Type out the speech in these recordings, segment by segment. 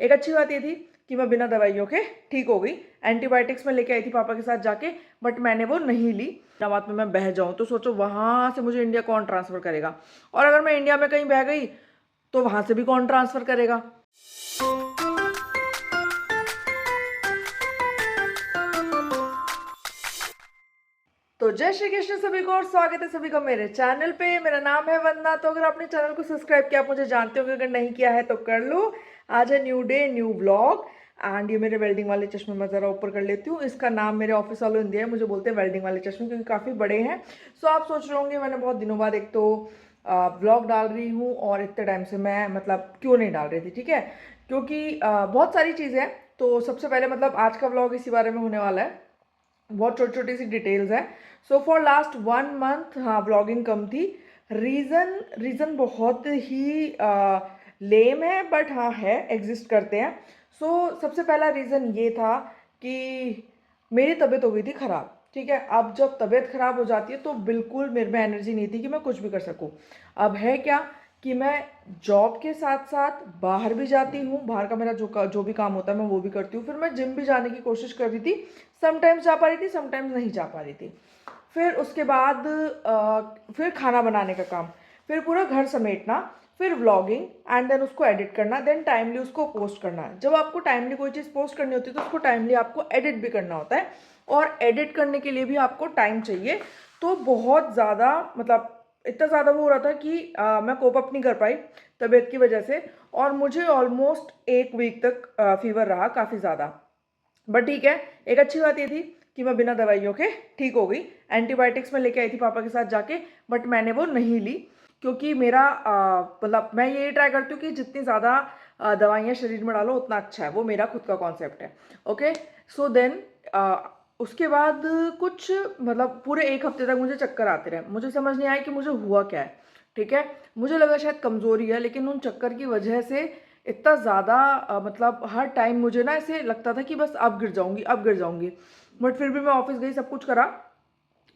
एक अच्छी बात ये थी कि मैं बिना दवाइयों के ठीक हो गई। एंटीबायोटिक्स में लेके आई थी पापा के साथ जाके, बट मैंने वो नहीं ली। बात में मैं बह जाऊं तो सोचो वहां से मुझे इंडिया कौन ट्रांसफर करेगा, और अगर मैं इंडिया में कहीं बह गई तो वहां से भी कौन ट्रांसफर करेगा। तो जय श्री कृष्ण सभी को, और स्वागत है सभी का मेरे चैनल पे। मेरा नाम है वंदना। तो अगर आपने चैनल को सब्सक्राइब किया, आप मुझे जानते होंगे, अगर नहीं किया है तो कर लो। आज है new day new vlog. And ये मेरे वेल्डिंग वाले चश्मे मैं ज़रा ऊपर कर लेती हूँ। इसका नाम मेरे ऑफिस वालों ने दिया है, मुझे बोलते हैं वेल्डिंग वाले चश्मे, क्योंकि काफ़ी बड़े हैं। सो आप सोच रहे होंगे मैंने बहुत दिनों बाद एक तो व्लॉग डाल रही हूँ, और इतने टाइम से मैं मतलब क्यों नहीं डाल रही थी। ठीक है, क्योंकि बहुत सारी चीज़ें हैं। तो सबसे पहले मतलब आज का व्लॉग इसी बारे में होने वाला है। बहुत छोटी छोटी सी डिटेल्स है। सो फॉर लास्ट 1 मंथ हाँ व्लॉगिंग कम थी। रीज़न बहुत ही लेम है, बट हाँ है, एग्जिस्ट करते हैं। सबसे पहला रीज़न ये था कि मेरी तबीयत हो गई थी ख़राब। ठीक है, अब जब तबीयत ख़राब हो जाती है तो बिल्कुल मेरे में एनर्जी नहीं थी कि मैं कुछ भी कर सकूं। अब है क्या कि मैं जॉब के साथ साथ बाहर भी जाती हूँ, बाहर का मेरा जो भी काम होता है मैं वो भी करती हूँ। फिर मैं जिम भी जाने की कोशिश कर रही थी, समटाइम्स जा पा रही थी, समटाइम्स नहीं जा पा रही थी। फिर उसके बाद फिर खाना बनाने का काम, फिर पूरा घर समेटना, फिर व्लॉगिंग, एंड देन उसको एडिट करना, देन टाइमली उसको पोस्ट करना। जब आपको टाइमली कोई चीज़ पोस्ट करनी होती है तो उसको टाइमली आपको एडिट भी करना होता है, और एडिट करने के लिए भी आपको टाइम चाहिए। तो बहुत ज़्यादा मतलब इतना ज़्यादा वो हो रहा था कि मैं कोप अप नहीं कर पाई तबीयत की वजह से, और मुझे ऑलमोस्ट 1 वीक तक फीवर रहा काफ़ी ज़्यादा। बट ठीक है, एक अच्छी बात ये थी कि मैं बिना दवाइयों के ठीक हो गई। एंटीबायोटिक्स में लेके आई थी पापा के साथ जाके, बट मैंने वो नहीं ली, क्योंकि मेरा मतलब मैं ये ट्राई करती हूँ कि जितनी ज़्यादा दवाइयाँ शरीर में डालो उतना अच्छा है। वो मेरा खुद का कॉन्सेप्ट है। ओके, सो देन उसके बाद कुछ मतलब पूरे 1 हफ्ते तक मुझे चक्कर आते रहे। मुझे समझ नहीं आया कि मुझे हुआ क्या है। ठीक है, मुझे लगा शायद कमज़ोरी है, लेकिन उन चक्कर की वजह से इतना ज़्यादा मतलब हर टाइम मुझे ना ऐसे लगता था कि बस अब गिर जाऊंगी, अब गिर जाऊंगी। बट फिर भी मैं ऑफिस गई, सब कुछ करा।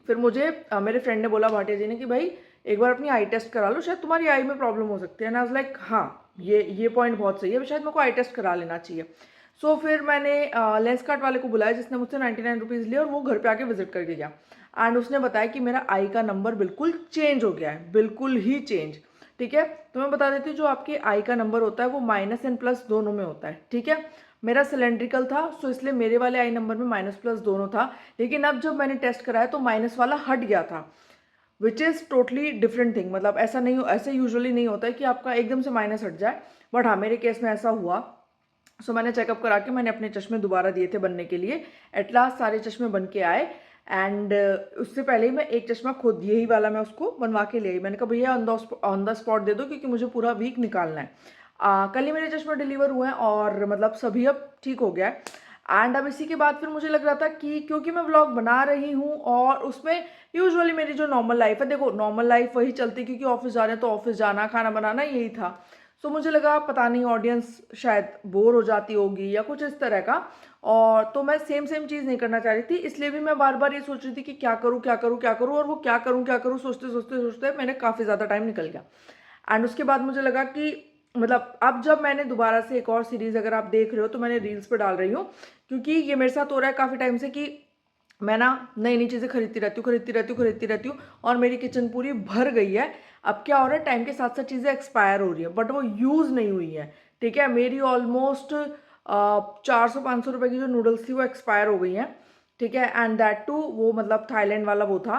फिर मुझे मेरे फ्रेंड ने बोला, भाटिया जी ने, कि भाई एक बार अपनी आई टेस्ट करा लो, शायद तुम्हारी आई में प्रॉब्लम हो सकती है। एंड आई वाज लाइक हाँ, ये पॉइंट बहुत सही है, शायद मेरे को आई टेस्ट करा लेना चाहिए। फिर मैंने लेंस कार्ट वाले को बुलाया, जिसने मुझसे 99 रुपीज़ लिए, और वो घर पे आके विजिट करके गया। एंड उसने बताया कि मेरा आई का नंबर बिल्कुल चेंज हो गया है, बिल्कुल ही चेंज। ठीक है, तो मैं बता देती हूँ, जो आपके आई का नंबर होता है वो माइनस एंड प्लस दोनों में होता है। ठीक है, मेरा सिलेंड्रिकल था, सो इसलिए मेरे वाले आई नंबर में माइनस प्लस दोनों था। लेकिन अब जब मैंने टेस्ट कराया तो माइनस वाला हट गया था, which is totally different thing. मतलब ऐसा नहीं, ऐसे यूजुअली नहीं होता है कि आपका एकदम से माइनस हट जाए, बट हाँ मेरे केस में ऐसा हुआ। मैंने चेकअप करा के मैंने अपने चश्मे दोबारा दिए थे बनने के लिए। एट लास्ट सारे चश्मे बन के आए। एंड उससे पहले ही मैं एक चश्मा खुद यही वाला मैं उसको बनवा के ले आई। मैंने कहा भैया ऑन द स्पॉट दे दो, क्योंकि मुझे पूरा वीक निकालना है। कल ही मेरे चश्मे डिलीवर हुए हैं, और मतलब सभी अब ठीक हो गया है। एंड अब इसी के बाद फिर मुझे लग रहा था कि क्योंकि मैं व्लॉग बना रही हूँ, और उसमें यूजुअली मेरी जो नॉर्मल लाइफ है, देखो नॉर्मल लाइफ वही चलती, क्योंकि ऑफिस जा रहे हैं तो ऑफिस जाना, खाना बनाना, यही था। मुझे लगा पता नहीं ऑडियंस शायद बोर हो जाती होगी या कुछ इस तरह का, और तो मैं सेम सेम चीज़ नहीं करना चाह रही थी। इसलिए भी मैं बार बार ये सोच रही थी कि क्या करूँ क्या करूँ क्या करूँ, और वो क्या करूँ सोचते सोचते सोचते मैंने काफ़ी ज़्यादा टाइम निकल गया। एंड उसके बाद मुझे लगा कि मतलब अब जब मैंने दोबारा से एक और सीरीज़, अगर आप देख रहे हो तो मैंने रील्स पे डाल रही हूँ, क्योंकि ये मेरे साथ हो रहा है काफ़ी टाइम से कि मैं ना नई नई चीज़ें खरीदती रहती हूँ, और मेरी किचन पूरी भर गई है। अब क्या हो रहा है, टाइम के साथ साथ चीज़ें एक्सपायर हो रही है, बट वो यूज़ नहीं हुई है। ठीक है, मेरी ऑलमोस्ट 400-500 रुपये की जो नूडल्स थी वो एक्सपायर हो गई हैं। ठीक है, एंड दैट टू वो मतलब थाईलैंड वाला वो था।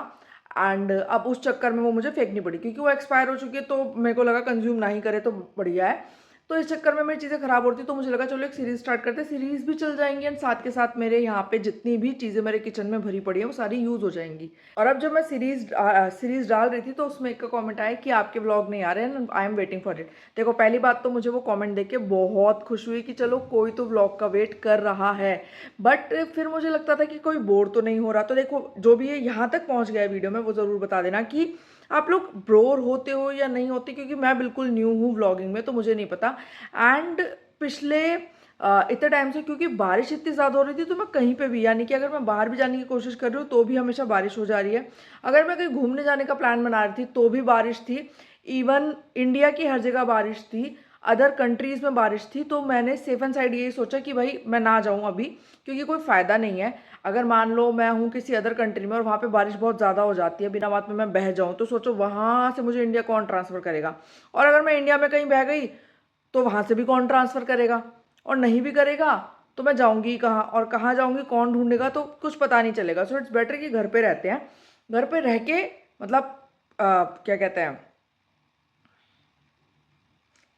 एंड अब उस चक्कर में वो मुझे फेंकनी पड़ी, क्योंकि वो एक्सपायर हो चुकी है, तो मेरे को लगा कंज्यूम ना ही करे तो बढ़िया है। तो इस चक्कर में मेरी चीज़ें खराब हो रही थी, तो मुझे लगा चलो एक सीरीज़ स्टार्ट करते हैं, सीरीज़ भी चल जाएंगी, एंड साथ के साथ मेरे यहाँ पे जितनी भी चीज़ें मेरे किचन में भरी पड़ी है वो सारी यूज़ हो जाएंगी। और अब जब मैं सीरीज़ डाल रही थी तो उसमें एक का कमेंट आया कि आपके व्लॉग नहीं आ रहे हैं, I am waiting for it. देखो पहली बात तो मुझे वो कमेंट देख के बहुत खुश हुई कि चलो कोई तो व्लॉग का वेट कर रहा है। बट फिर मुझे लगता था कि कोई बोर तो नहीं हो रहा। तो देखो जो भी ये यहाँ तक पहुँच गया है वीडियो में, वो ज़रूर बता देना कि आप लोग बोर होते हो या नहीं होते, क्योंकि मैं बिल्कुल न्यू हूँ व्लॉगिंग में, तो मुझे नहीं पता। एंड पिछले इतने टाइम से क्योंकि बारिश इतनी ज़्यादा हो रही थी, तो मैं कहीं पे भी, यानी कि अगर मैं बाहर भी जाने की कोशिश कर रही हूँ तो भी हमेशा बारिश हो जा रही है। अगर मैं कहीं घूमने जाने का प्लान बना रही थी तो भी बारिश थी। इवन इंडिया की हर जगह बारिश थी। अदर कंट्रीज़ में बारिश थी, तो मैंने सेफ एंड साइड यही सोचा कि भाई मैं ना जाऊँ अभी, क्योंकि कोई फ़ायदा नहीं है। अगर मान लो मैं हूँ किसी अदर कंट्री में और वहाँ पे बारिश बहुत ज़्यादा हो जाती है, बिना बात में मैं बह जाऊँ, तो सोचो वहाँ से मुझे इंडिया कौन ट्रांसफ़र करेगा। और अगर मैं इंडिया में कहीं बह गई तो वहाँ से भी कौन ट्रांसफ़र करेगा, और नहीं भी करेगा तो मैं जाऊँगी कहाँ, और कहाँ जाऊँगी, कौन ढूंढेगा, तो कुछ पता नहीं चलेगा। सो इट्स बेटर कि घर पे रहते हैं, घर पे रह के मतलब क्या कहते हैं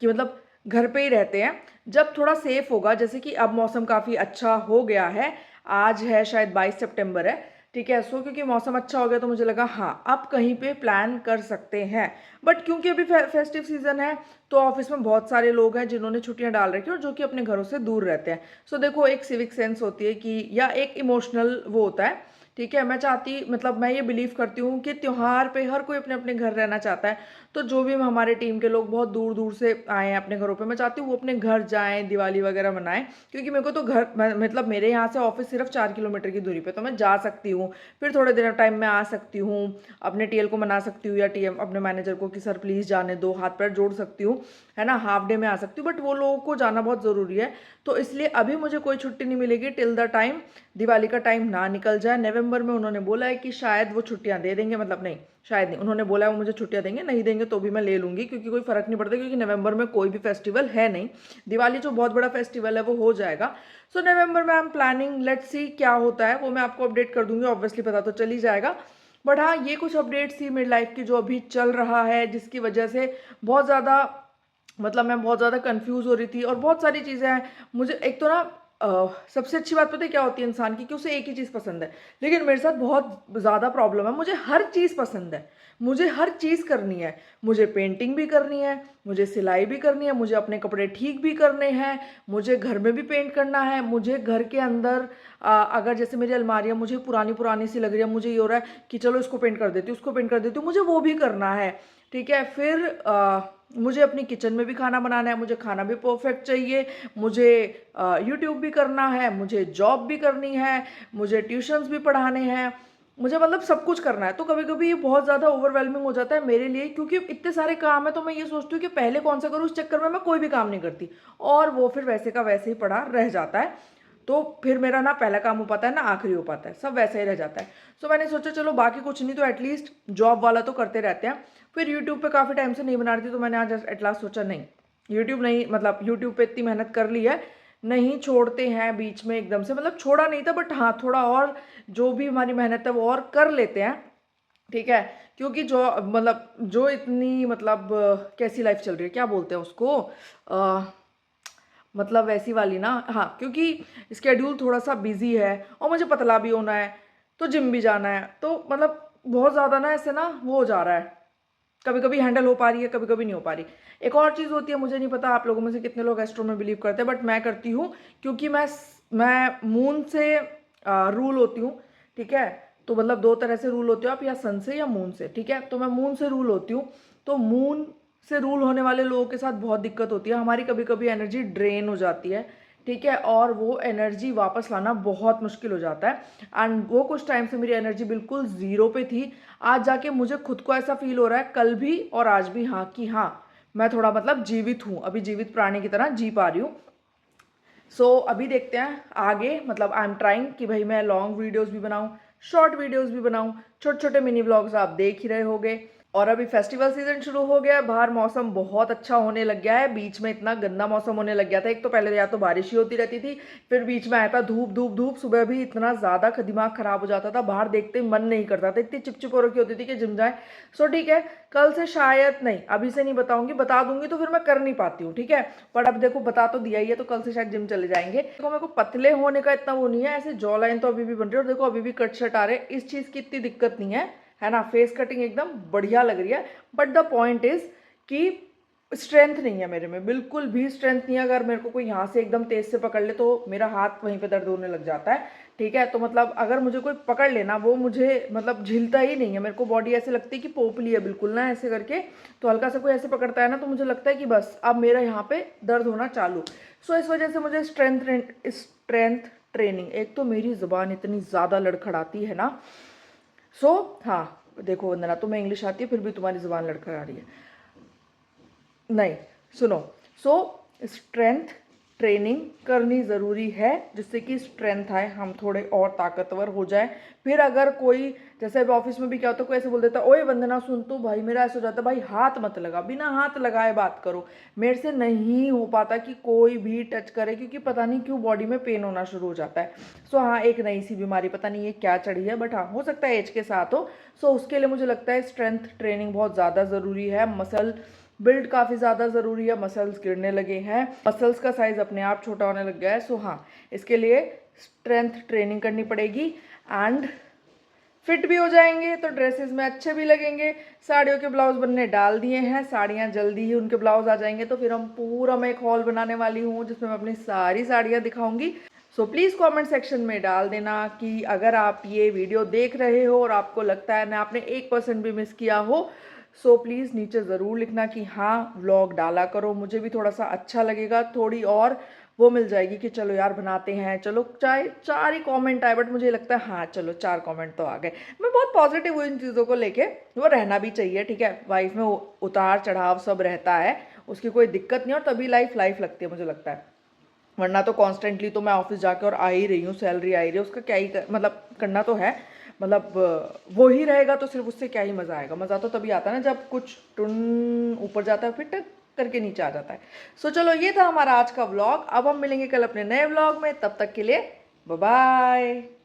कि मतलब घर पे ही रहते हैं। जब थोड़ा सेफ होगा, जैसे कि अब मौसम काफ़ी अच्छा हो गया है, आज है शायद 22 सितंबर है, ठीक है। सो क्योंकि मौसम अच्छा हो गया तो मुझे लगा हाँ अब कहीं पे प्लान कर सकते हैं। बट क्योंकि अभी फेस्टिव सीजन है, तो ऑफिस में बहुत सारे लोग हैं जिन्होंने छुट्टियां डाल रखी हैं और जो कि अपने घरों से दूर रहते हैं। सो देखो, एक सिविक सेंस होती है कि, या एक इमोशनल वो होता है, ठीक है। मैं चाहती, मतलब मैं ये बिलीव करती हूँ कि त्योहार पे हर कोई अपने अपने घर रहना चाहता है। तो जो भी हमारे टीम के लोग बहुत दूर दूर से आए हैं अपने घरों पे, मैं चाहती हूँ वो अपने घर जाएं, दिवाली वगैरह मनाएं। क्योंकि मेरे को तो घर मतलब मेरे यहाँ से ऑफिस सिर्फ 4 किलोमीटर की दूरी पे, तो मैं जा सकती हूँ, फिर थोड़े देर टाइम में आ सकती हूँ, अपने टीएल को मना सकती हूँ, या टीएम अपने मैनेजर को कि सर प्लीज़ जाने दो, हाथ पैर जोड़ सकती हूँ, है ना, हाफ डे में आ सकती हूँ। बट वो लोगों को जाना बहुत ज़रूरी है, तो इसलिए अभी मुझे कोई छुट्टी नहीं मिलेगी टिल द टाइम दिवाली का टाइम ना निकल जाए। नवंबर में उन्होंने बोला है कि शायद वो छुट्टियां दे देंगे, मतलब नहीं, शायद नहीं, उन्होंने बोला है वो मुझे छुट्टियां देंगे, नहीं देंगे तो भी मैं ले लूंगी, क्योंकि कोई फर्क नहीं पड़ता, क्योंकि नवंबर में कोई भी फेस्टिवल है नहीं। दिवाली जो बहुत बड़ा फेस्टिवल है वो हो जाएगा। सो नवंबर में I am planning, let's see क्या होता है, वो मैं आपको अपडेट कर दूंगी, ऑब्वियसली पता तो चल ही जाएगा। बट हाँ, ये कुछ अपडेट्स थी मेरी लाइफ की जो अभी चल रहा है, जिसकी वजह से बहुत ज़्यादा, मतलब मैं बहुत ज़्यादा कंफ्यूज हो रही थी, और बहुत सारी चीज़ें हैं। मुझे एक तो ना सबसे अच्छी बात पता है क्या होती है इंसान की, कि उसे एक ही चीज़ पसंद है। लेकिन मेरे साथ बहुत ज़्यादा प्रॉब्लम है, मुझे हर चीज़ पसंद है, मुझे हर चीज़ करनी है। मुझे पेंटिंग भी करनी है, मुझे सिलाई भी करनी है, मुझे अपने कपड़े ठीक भी करने हैं, मुझे घर में भी पेंट करना है, मुझे घर के अंदर अगर जैसे मेरी अलमारियाँ मुझे पुरानी पुरानी सी लग रही है, मुझे ये हो रहा है कि चलो इसको पेंट कर देती हूँ, उसको पेंट कर देती हूँ, मुझे वो भी करना है, ठीक है। फिर मुझे अपनी किचन में भी खाना बनाना है, मुझे खाना भी परफेक्ट चाहिए, मुझे यूट्यूब भी करना है, मुझे जॉब भी करनी है, मुझे ट्यूशन्स भी पढ़ाने हैं, मुझे मतलब सब कुछ करना है। तो कभी कभी ये बहुत ज़्यादा ओवरवेलमिंग हो जाता है मेरे लिए, क्योंकि इतने सारे काम है, तो मैं ये सोचती हूँ कि पहले कौन सा करूँ, उस चक्कर में मैं कोई भी काम नहीं करती, और वो फिर वैसे का वैसे ही पड़ा रह जाता है। तो फिर मेरा ना पहला काम हो पाता है ना आखिरी हो पाता है, सब वैसे ही रह जाता है। सो मैंने सोचा चलो बाकी कुछ नहीं तो एटलीस्ट जॉब वाला तो करते रहते हैं। फिर यूट्यूब पे काफ़ी टाइम से नहीं बना रही थी, तो मैंने आज एट लास्ट सोचा नहीं, यूट्यूब नहीं, मतलब यूट्यूब पे इतनी मेहनत कर ली है, नहीं छोड़ते हैं बीच में एकदम से, मतलब छोड़ा नहीं था, बट हाँ थोड़ा और जो भी हमारी मेहनत है वो और कर लेते हैं, ठीक है। क्योंकि जो मतलब जो इतनी मतलब कैसी लाइफ चल रही है, क्या बोलते हैं उसको, मतलब वैसी वाली ना, हाँ, क्योंकि स्केड्यूल थोड़ा सा बिजी है, और मुझे पतला भी होना है, तो जिम भी जाना है, तो मतलब बहुत ज़्यादा ना ऐसे ना वो हो जा रहा है, कभी कभी हैंडल हो पा रही है, कभी कभी नहीं हो पा रही। एक और चीज़ होती है, मुझे नहीं पता आप लोगों में से कितने लोग एस्ट्रो में बिलीव करते हैं, बट मैं करती हूँ, क्योंकि मैं मून से रूल होती हूँ, ठीक है। तो मतलब दो तरह से रूल होते हो आप, या सन से या मून से, ठीक है। तो मैं मून से रूल होती हूँ, तो मून से रूल होने वाले लोगों के साथ बहुत दिक्कत होती है, हमारी कभी कभी एनर्जी ड्रेन हो जाती है, ठीक है, और वो एनर्जी वापस लाना बहुत मुश्किल हो जाता है। एंड वो कुछ टाइम से मेरी एनर्जी बिल्कुल ज़ीरो पे थी, आज जाके मुझे खुद को ऐसा फील हो रहा है, कल भी और आज भी, हाँ कि हाँ मैं थोड़ा मतलब जीवित हूँ, अभी जीवित प्राणी की तरह जी पा रही हूँ। अभी देखते हैं आगे, मतलब आई एम ट्राइंग कि भाई मैं लॉन्ग वीडियोस भी बनाऊँ, शॉर्ट वीडियोस भी बनाऊँ, छोटे छोटे मिनी व्लॉग्स आप देख ही रहे होगे। और अभी फेस्टिवल सीजन शुरू हो गया है, बाहर मौसम बहुत अच्छा होने लग गया है, बीच में इतना गंदा मौसम होने लग गया था, एक तो पहले या तो बारिश ही होती रहती थी, फिर बीच में आया था धूप धूप धूप, सुबह भी इतना ज़्यादा दिमाग खराब हो जाता था, बाहर देखते ही मन नहीं करता था, इतनी चिपचिप हो रखी होती थी कि जिम जाए। ठीक है, कल से शायद नहीं, अभी से नहीं बताऊंगी, बता दूंगी तो फिर मैं कर नहीं पाती हूँ, ठीक है। पर अब देखो बता तो दिया ही है, तो कल से शायद जिम चले जाएंगे। देखो मेरे को पतले होने का इतना वो नहीं है, ऐसे जॉ लाइन तो अभी भी बन रही है, और देखो अभी भी कट शट आ रहे हैं, इस चीज़ की इतनी दिक्कत नहीं है ना, फेस कटिंग एकदम बढ़िया लग रही है। बट द पॉइंट इज कि स्ट्रेंथ नहीं है मेरे में, बिल्कुल भी स्ट्रेंथ नहीं है। अगर मेरे को कोई यहाँ से एकदम तेज से पकड़ ले तो मेरा हाथ वहीं पे दर्द होने लग जाता है, ठीक है। तो मतलब अगर मुझे कोई पकड़ लेना, वो मुझे मतलब झिलता ही नहीं है, मेरे को बॉडी ऐसे लगती है कि पोपली है बिल्कुल ना, ऐसे करके। तो हल्का सा कोई ऐसे पकड़ता है ना, तो मुझे लगता है कि बस अब मेरा यहाँ पे दर्द होना चालू। इस वजह से मुझे स्ट्रेंथ ट्रेनिंग, एक तो मेरी ज़ुबान इतनी ज़्यादा लड़खड़ाती है ना। हाँ देखो वंदना, तुम्हें इंग्लिश आती है फिर भी तुम्हारी ज़ुबान लड़खड़ा रही है। नहीं, सुनो, सो स्ट्रेंथ ट्रेनिंग करनी ज़रूरी है, जिससे कि स्ट्रेंथ आए, हम थोड़े और ताकतवर हो जाए। फिर अगर कोई, जैसे अभी ऑफिस में भी क्या होता है, कोई ऐसे बोल देता है, ओए वंदना सुन, तो भाई मेरा ऐसा हो जाता है, भाई हाथ मत लगा, बिना हाथ लगाए बात करो। मेरे से नहीं हो पाता कि कोई भी टच करे, क्योंकि पता नहीं क्यों बॉडी में पेन होना शुरू हो जाता है। सो हाँ, एक नई सी बीमारी, पता नहीं ये क्या चढ़ी है, बट हाँ हो सकता है एज के साथ हो। सो उसके लिए मुझे लगता है स्ट्रेंथ ट्रेनिंग बहुत ज़्यादा ज़रूरी है। मसल बिल्ड काफ़ी ज़्यादा ज़रूरी है। मसल्स गिरने लगे हैं, मसल्स का साइज़ अपने आप छोटा होने लग गया है। सो हाँ, इसके लिए स्ट्रेंथ ट्रेनिंग करनी पड़ेगी एंड फिट भी हो जाएंगे, तो ड्रेसेस में अच्छे भी लगेंगे। साड़ियों के ब्लाउज बनने डाल दिए हैं, साड़ियाँ जल्दी ही उनके ब्लाउज आ जाएंगे, तो फिर हम पूरा, मैं एक हॉल बनाने वाली हूँ जिसमें मैं अपनी सारी साड़ियाँ दिखाऊंगी। सो प्लीज़ कमेंट सेक्शन में डाल देना कि अगर आप ये वीडियो देख रहे हो और आपको लगता है मैं आपने 1% भी मिस किया हो, सो प्लीज़ नीचे ज़रूर लिखना कि हाँ व्लॉग डाला करो। मुझे भी थोड़ा सा अच्छा लगेगा, थोड़ी और वो मिल जाएगी कि चलो यार बनाते हैं। चलो चाहे 4 ही कमेंट आए, बट मुझे लगता है हाँ चलो 4 कमेंट तो आ गए। मैं बहुत पॉजिटिव हूँ इन चीज़ों को लेके, वो रहना भी चाहिए, ठीक है। लाइफ में उतार चढ़ाव सब रहता है, उसकी कोई दिक्कत नहीं, और तभी लाइफ लगती है मुझे लगता है। वरना तो कॉन्स्टेंटली तो मैं ऑफिस जाके और आ ही रही हूँ, सैलरी आ ही रही है, उसका क्या ही मतलब करना तो है, मतलब वो ही रहेगा तो सिर्फ उससे क्या ही मज़ा आएगा। मज़ा तो तभी आता है ना जब कुछ टुन ऊपर जाता है, फिर टक करके नीचे आ जाता है। सो चलो, ये था हमारा आज का व्लॉग। अब हम मिलेंगे कल अपने नए व्लॉग में, तब तक के लिए बाय बाय।